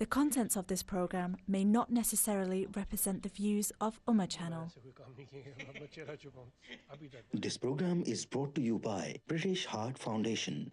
The contents of this program may not necessarily represent the views of Ummah Channel. This program is brought to you by British Heart Foundation.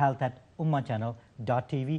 health@ummachannel.tv,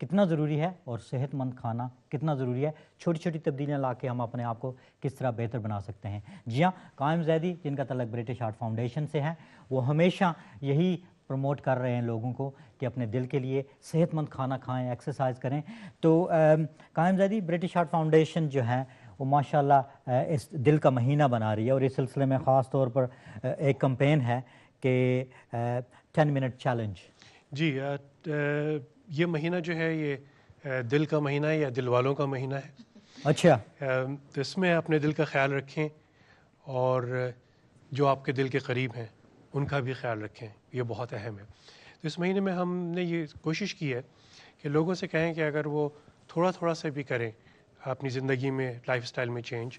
کتنا ضروری ہے اور صحت مند کھانا کتنا ضروری ہے، چھوٹی چھوٹی تبدیلیاں لا کے ہم اپنے آپ کو کس طرح بہتر بنا سکتے ہیں۔ جی ہاں، قائم زیدی جن کا تعلق برٹش ہارٹ فاؤنڈیشن سے ہے، وہ ہمیشہ یہی پروموٹ کر رہے ہیں لوگوں کو کہ اپنے دل کے لیے صحت مند کھانا کھائیں، ایکسرسائز کریں۔ تو قائم زیدی، برٹش ہارٹ فاؤنڈیشن جو ہے وہ ماشاءاللہ اس دل کا مہینہ بنا رہی ہے، اور اس سلسلے میں خاص طور پر ایک کمپین ہے کہ 10 منٹ چیلنج۔ جی، یہ مہینہ جو ہے یہ دل کا مہینہ ہے یا دل والوں کا مہینہ ہے۔ اچھا، تو اس میں اپنے دل کا خیال رکھیں اور جو آپ کے دل کے قریب ہیں ان کا بھی خیال رکھیں، یہ بہت اہم ہے۔ تو اس مہینے میں ہم نے یہ کوشش کی ہے کہ لوگوں سے کہیں کہ اگر وہ تھوڑا تھوڑا سا بھی کریں اپنی زندگی میں، لائف سٹائل میں چینج،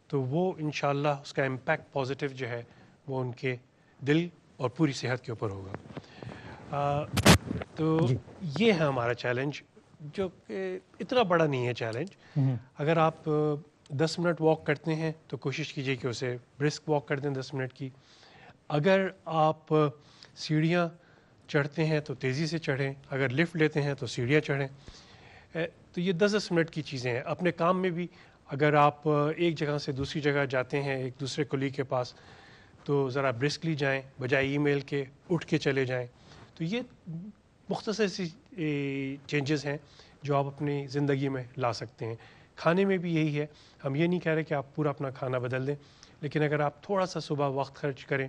تو وہ انشاءاللہ اس کا امپیکٹ پازیٹیو جو ہے وہ ان کے دل اور پوری صحت کے اوپر ہوگا۔ تو یہ ہے ہمارا چیلنج، جو کہ اتنا بڑا نہیں ہے چیلنج۔ اگر آپ 10 منٹ واک کرتے ہیں تو کوشش کیجیے کہ اسے برسک واک کر دیں 10 منٹ کی۔ اگر آپ سیڑھیاں چڑھتے ہیں تو تیزی سے چڑھیں، اگر لفٹ لیتے ہیں تو سیڑھیاں چڑھیں۔ تو یہ 10 منٹ کی چیزیں ہیں۔ اپنے کام میں بھی اگر آپ ایک جگہ سے دوسری جگہ جاتے ہیں ایک دوسرے کولیگ کے پاس، تو ذرا برسکلی جائیں، بجائے ای میل کے اٹھ کے چلے جائیں۔ تو یہ مختصر سی چینجز ہیں جو آپ اپنی زندگی میں لا سکتے ہیں۔ کھانے میں بھی یہی ہے، ہم یہ نہیں کہہ رہے کہ آپ پورا اپنا کھانا بدل دیں، لیکن اگر آپ تھوڑا سا صبح وقت خرچ کریں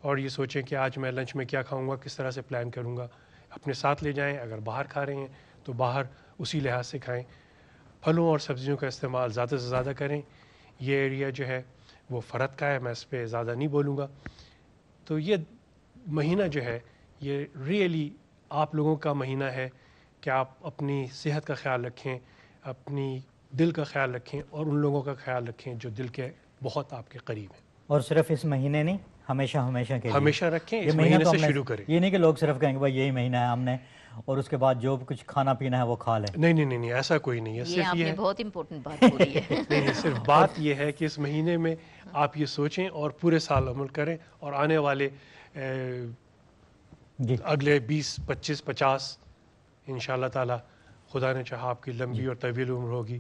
اور یہ سوچیں کہ آج میں لنچ میں کیا کھاؤں گا، کس طرح سے پلان کروں گا، اپنے ساتھ لے جائیں۔ اگر باہر کھا رہے ہیں تو باہر اسی لحاظ سے کھائیں۔ پھلوں اور سبزیوں کا استعمال زیادہ سے زیادہ کریں۔ یہ ایریا جو ہے وہ فرد کا ہے، میں اس پہ زیادہ نہیں بولوں گا۔ تو یہ مہینہ جو ہے یہ ریئلی آپ لوگوں کا مہینہ ہے کہ آپ اپنی صحت کا خیال رکھیں، اپنی دل کا خیال رکھیں اور ان لوگوں کا خیال رکھیں جو دل کے بہت آپ کے قریب ہیں۔ اور صرف اس مہینے نہیں، ہمیشہ کے لیے ہمیشہ رکھیں، اس یہ مہینے تو سے ہم نے شروع کریں۔ یہ نہیں کہ لوگ صرف کہیں گے بھائی یہی مہینہ ہے ہم نے، اور اس کے بعد جو کچھ کھانا پینا ہے وہ کھا لیں۔ نہیں نہیں نہیں، ایسا کوئی نہیں ہے۔ یہ صرف آپ یہ نے ہے، بہت امپورٹنٹ بات بولی ہے۔ نہیں، صرف بات یہ ہے کہ اس مہینے میں آپ یہ سوچیں اور پورے سال عمل کریں، اور آنے والے جی اگلے 20 25 50 ان شاء اللہ تعالیٰ خدا نے چاہا آپ کی لمبی اور طویل عمر ہوگی،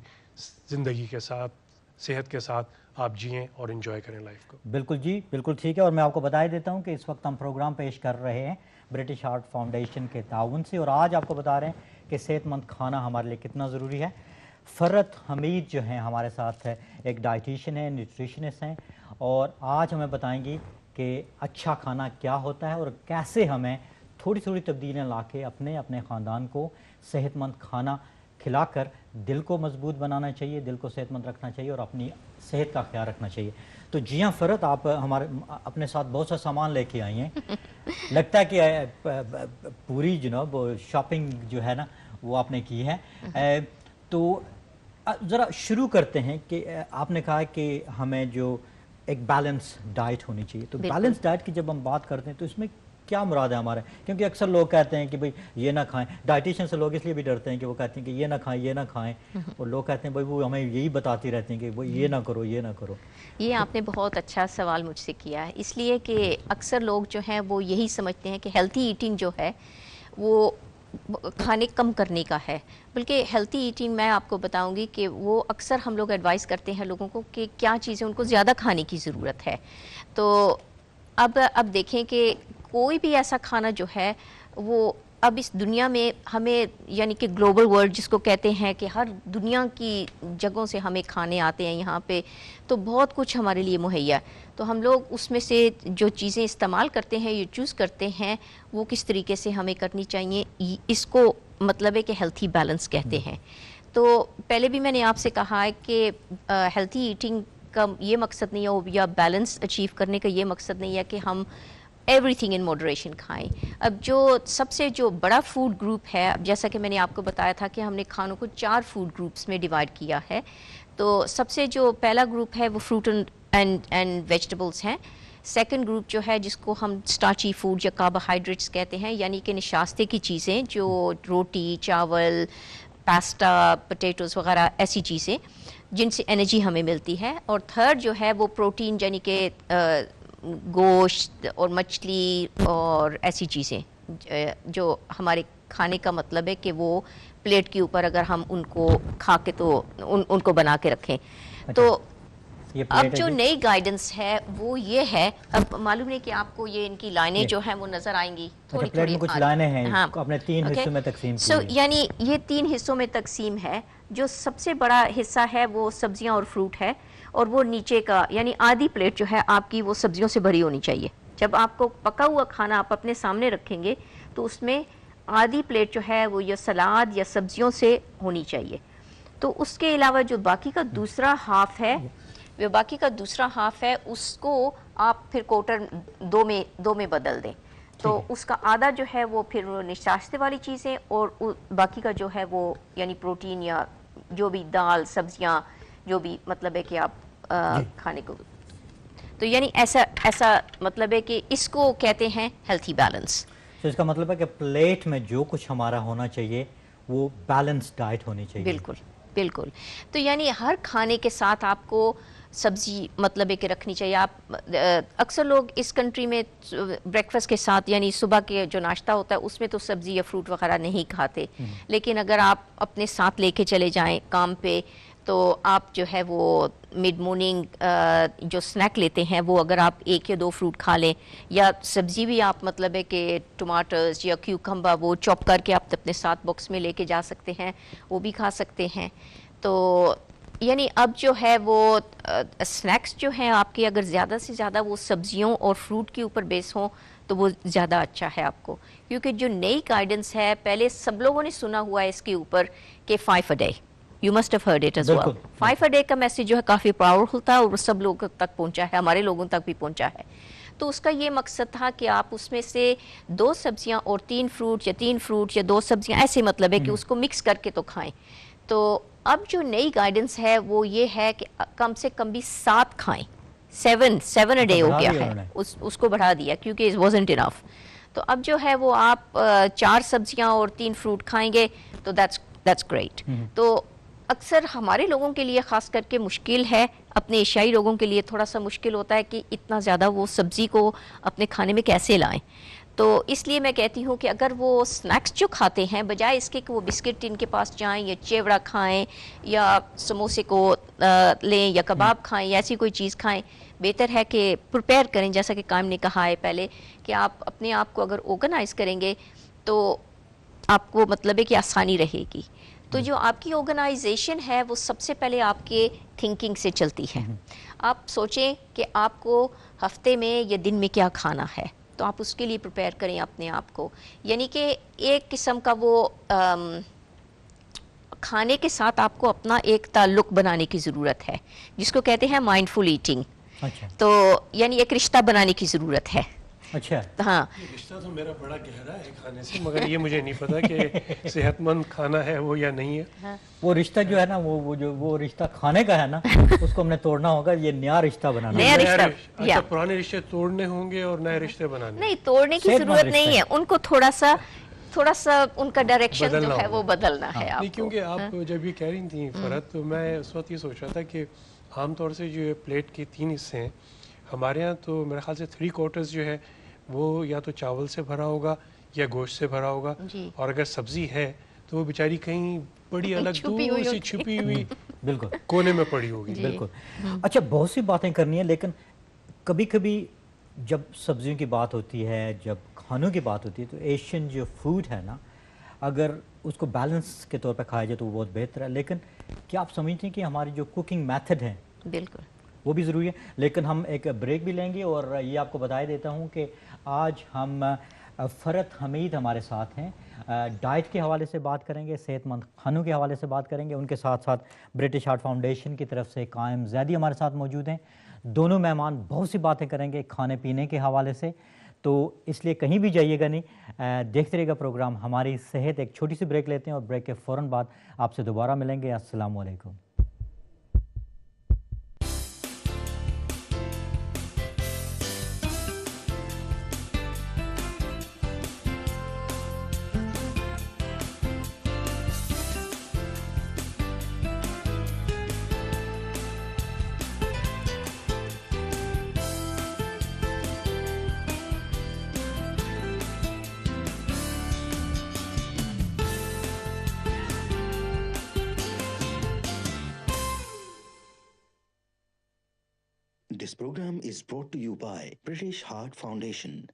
زندگی کے ساتھ صحت کے ساتھ آپ جئیں اور انجوائے کریں لائف کو۔ بالکل جی، بالکل ٹھیک ہے۔ اور میں آپ کو بتا دیتا ہوں کہ اس وقت ہم پروگرام پیش کر رہے ہیں برٹش ہارٹ فاؤنڈیشن کے تعاون سے، اور آج آپ کو بتا رہے ہیں کہ صحت مند کھانا ہمارے لیے کتنا ضروری ہے۔ فرت حمید جو ہیں ہمارے ساتھ ہے، ایک ڈائٹیشین ہے، نیوٹریشنسٹ ہیں، اور آج ہمیں بتائیں گی کہ اچھا کھانا کیا ہوتا ہے اور کیسے ہمیں تھوڑی تھوڑی تبدیلیاں لا کے اپنے خاندان کو صحت مند کھانا کھلا کر دل کو مضبوط بنانا چاہیے، دل کو صحت مند رکھنا چاہیے اور اپنی صحت کا خیال رکھنا چاہیے۔ تو جی ہاں فرت، آپ ہمارے اپنے ساتھ بہت سا سامان لے کے آئی ہیں، لگتا ہے کہ پوری جناب شاپنگ جو ہے نا وہ آپ نے کی ہے۔ تو ذرا شروع کرتے ہیں کہ آپ نے کہا کہ ہمیں جو ایک بیلنس ڈائٹ ہونی چاہیے، تو بیلنس ڈائٹ کی جب ہم بات کرتے ہیں تو اس میں کیا مراد ہے ہمارے؟ کیونکہ اکثر لوگ کہتے ہیں کہ بھئی یہ نہ کھائیں، ڈائٹیشین سے لوگ اس لیے بھی ڈرتے ہیں کہ وہ کہتے ہیں کہ یہ نہ کھائیں یہ نہ کھائیں، اور لوگ کہتے ہیں بھئی وہ ہمیں یہی بتاتی رہتی ہیں کہ وہ یہ نہ کرو یہ نہ کرو۔ یہ آپ نے بہت اچھا سوال مجھ سے کیا ہے، اس لیے کہ اکثر لوگ جو ہیں وہ یہی سمجھتے ہیں کہ ہیلتھی ایٹنگ جو ہے وہ کھانے کم کرنے کا ہے، بلکہ ہیلتھی ایٹنگ میں آپ کو بتاؤں گی کہ وہ اکثر ہم لوگ ایڈوائز کرتے ہیں لوگوں کو کہ کیا چیزیں ان کو زیادہ کھانے کی ضرورت ہے۔ تو اب دیکھیں کہ کوئی بھی ایسا کھانا جو ہے وہ اب اس دنیا میں ہمیں، یعنی کہ گلوبل ورلڈ جس کو کہتے ہیں کہ ہر دنیا کی جگہوں سے ہمیں کھانے آتے ہیں یہاں پہ، تو بہت کچھ ہمارے لیے مہیا ہے۔ تو ہم لوگ اس میں سے جو چیزیں استعمال کرتے ہیں، یہ چوز کرتے ہیں، وہ کس طریقے سے ہمیں کرنی چاہیے، اس کو مطلب ہے کہ ہیلتھی بیلنس کہتے ہیں۔ تو پہلے بھی میں نے آپ سے کہا ہے کہ ہیلتھی ایٹنگ کا یہ مقصد نہیں ہے، یا بیلنس اچیو کرنے کا یہ مقصد نہیں ہے کہ ہم ایوری تھنگ ان موڈریشن کھائیں۔ اب جو سب سے جو بڑا فوڈ گروپ ہے، اب جیسا کہ میں نے آپ کو بتایا تھا کہ ہم نے کھانوں کو 4 فوڈ گروپس میں ڈیوائڈ کیا ہے، تو سب سے جو پہلا گروپ ہے وہ فروٹ اینڈ ویجیٹیبلس ہیں۔ سیکنڈ گروپ جو ہے جس کو ہم سٹارچی فوڈ یا کاربوہائیڈریٹس کہتے ہیں، یعنی کہ نشاستے کی چیزیں جو روٹی، چاول، پاستا، پوٹیٹوز وغیرہ ایسی چیزیں جن سے انرجی ہمیں ملتی ہے۔ اور تھرڈ جو ہے وہ پروٹین، یعنی کہ گوشت اور مچھلی اور ایسی چیزیں جو ہمارے کھانے کا مطلب ہے کہ وہ پلیٹ کے اوپر اگر ہم ان کو کھا کے تو ان کو بنا کے رکھیں. تو اب جو نئی گائیڈنس ہے وہ یہ ہے, اب معلوم نہیں کہ آپ کو یہ ان کی لائنیں جو ہیں وہ نظر آئیں گی تھوڑی تھوڑی, کچھ لائنیں ہیں اپنے 3 حصوں میں تقسیم کی. یعنی یہ 3 حصوں میں تقسیم ہے. جو سب سے بڑا حصہ ہے وہ سبزیاں اور فروٹ ہے, اور وہ نیچے کا یعنی آدھی پلیٹ جو ہے آپ کی وہ سبزیوں سے بھری ہونی چاہیے. جب آپ کو پکا ہوا کھانا آپ اپنے سامنے رکھیں گے تو اس میں آدھی پلیٹ جو ہے وہ یا سلاد یا سبزیوں سے ہونی چاہیے. تو اس کے علاوہ جو باقی کا دوسرا ہاف ہے اس کو آپ پھر کوٹر 2 میں بدل دیں. تو اس کا آدھا جو ہے وہ پھر نشاستے والی چیزیں, اور باقی کا جو ہے وہ یعنی پروٹین یا جو بھی دال سبزیاں جو بھی مطلب ہے کہ آپ کھانے کو. تو یعنی ایسا مطلب ہے کہ اس کو کہتے ہیں ہیلتھی بیلنس. تو اس کا مطلب ہے کہ پلیٹ میں جو کچھ ہمارا ہونا چاہیے وہ بیلنس ڈائٹ ہونی چاہیے. بالکل بالکل. تو یعنی ہر کھانے کے ساتھ آپ کو سبزی مطلب ہے کہ رکھنی چاہیے. آپ اکثر لوگ اس کنٹری میں بریکفاسٹ کے ساتھ یعنی صبح کے جو ناشتہ ہوتا ہے اس میں تو سبزی یا فروٹ وغیرہ نہیں کھاتے, لیکن اگر آپ اپنے ساتھ لے کے چلے جائیں کام پہ تو آپ جو ہے وہ مڈ مارننگ جو سنیک لیتے ہیں وہ اگر آپ 1 یا 2 فروٹ کھا لیں, یا سبزی بھی آپ مطلب ہے کہ ٹماٹرز یا کیوکمبر وہ چاپ کر کے آپ اپنے ساتھ باکس میں لے کے جا سکتے ہیں, وہ بھی کھا سکتے ہیں. تو یعنی اب جو ہے وہ سنیکس جو ہیں آپ کے اگر زیادہ سے زیادہ وہ سبزیوں اور فروٹ کے اوپر بیس ہوں تو وہ زیادہ اچھا ہے آپ کو. کیونکہ جو نئی گائیڈنس ہے پہلے سب لوگوں نے سنا ہوا ہے اس کے اوپر کہ 5 a day. You must have heard it as well. 5 a day کا میسیج جو ہے کافی پاورفل تھا اور سب لوگوں تک پہنچا ہے, ہمارے لوگوں تک بھی پہنچا ہے. تو اس کا یہ مقصد تھا کہ آپ اس میں سے 2 سبزیاں اور 3 فروٹ یا 3 فروٹ یا 2 سبزیاں ایسے مطلب ہے کہ اس کو مکس کر کے تو کھائیں. تو اب جو نئی گائیڈنس ہے وہ یہ ہے کہ کم سے کم بھی 7 کھائیں. 7 a day ہو گیا ہے, اس کو بڑھا دیا کیونکہ it wasn't enough. تو اب جو ہے وہ آپ 4 سبزیاں اور 3 فروٹ کھائیں گے تو that's great. تو اکثر ہمارے لوگوں کے لیے خاص کر کے مشکل ہے, اپنے ایشیائی لوگوں کے لیے تھوڑا سا مشکل ہوتا ہے کہ اتنا زیادہ وہ سبزی کو اپنے کھانے میں کیسے لائیں. تو اس لیے میں کہتی ہوں کہ اگر وہ سنیکس جو کھاتے ہیں بجائے اس کے کہ وہ بسکٹ ان کے پاس جائیں یا چیوڑا کھائیں یا سموسے کو لیں یا کباب کھائیں یا ایسی کوئی چیز کھائیں, بہتر ہے کہ پریپیئر کریں. جیسا کہ قائم نے کہا ہے پہلے کہ آپ اپنے آپ کو اگر آرگنائز کریں گے تو آپ کو مطلب ہے کہ آسانی رہے گی. تو جو آپ کی آرگنائزیشن ہے وہ سب سے پہلے آپ کے تھنکنگ سے چلتی ہے. آپ سوچیں کہ آپ کو ہفتے میں یا دن میں کیا کھانا ہے, تو آپ اس کے لیے پریپیئر کریں اپنے آپ کو. یعنی کہ ایک قسم کا وہ کھانے کے ساتھ آپ کو اپنا ایک تعلق بنانے کی ضرورت ہے جس کو کہتے ہیں مائنڈفل ایٹنگ. تو یعنی ایک رشتہ بنانے کی ضرورت ہے. اچھا ہاں, رشتہ تو میرا بڑا گہرا ہے کھانے سے, مگر یہ مجھے نہیں پتا کہ صحت مند کھانا ہے وہ یا نہیں ہے. وہ رشتہ جو ہے نا وہ رشتہ کھانے کا ہے نا, اس کو ہم نے توڑنا ہوگا. یہ نیا رشتہ بنانا, نیا رشتہ. اچھا, پرانے رشتے توڑنے ہوں گے اور نئے رشتے بنانے. نہیں, توڑنے کی ضرورت نہیں ہے, ان کو تھوڑا سا ان کا ڈائریکشن جو ہے وہ بدلنا ہے آپ کو. کیونکہ آپ جب یہ کہہ رہی تھیں فرحت, تو میں اس وقت یہ سوچ رہا تھا کہ عام طور سے جو پلیٹ کے 3 حصے ہیں ہمارے یہاں, تو میرے خیال سے 3/4 جو ہے وہ یا تو چاول سے بھرا ہوگا یا گوشت سے بھرا ہوگا, اور اگر سبزی ہے تو وہ بیچاری کہیں بڑی الگ دور سے چھپی ہوئی بالکل کونے میں پڑی ہوگی. بالکل. اچھا, بہت سی باتیں کرنی ہیں, لیکن کبھی کبھی جب سبزیوں کی بات ہوتی ہے, جب کھانوں کی بات ہوتی ہے, تو ایشین جو فوڈ ہے نا, اگر اس کو بیلنس کے طور پہ کھایا جائے تو وہ بہت بہتر ہے. لیکن کیا آپ سمجھتے ہیں کہ ہماری جو کوکنگ میتھڈ ہیں بالکل وہ بھی ضروری ہے؟ لیکن ہم ایک بریک بھی لیں گے, اور یہ آپ کو بتایا دیتا ہوں کہ آج ہم فرحت حمید ہمارے ساتھ ہیں, ڈائٹ کے حوالے سے بات کریں گے, صحت مند کھانوں کے حوالے سے بات کریں گے. ان کے ساتھ ساتھ برٹش ہارٹ فاؤنڈیشن کی طرف سے قائم زیدی ہمارے ساتھ موجود ہیں. دونوں مہمان بہت سی باتیں کریں گے کھانے پینے کے حوالے سے, تو اس لیے کہیں بھی جائیے گا نہیں, دیکھتے رہے گا پروگرام ہماری صحت. ایک چھوٹی سی بریک لیتے ہیں اور بریک کے فوراً بعد آپ سے دوبارہ ملیں گے. السلام علیکم. This program is brought to you by British Heart Foundation.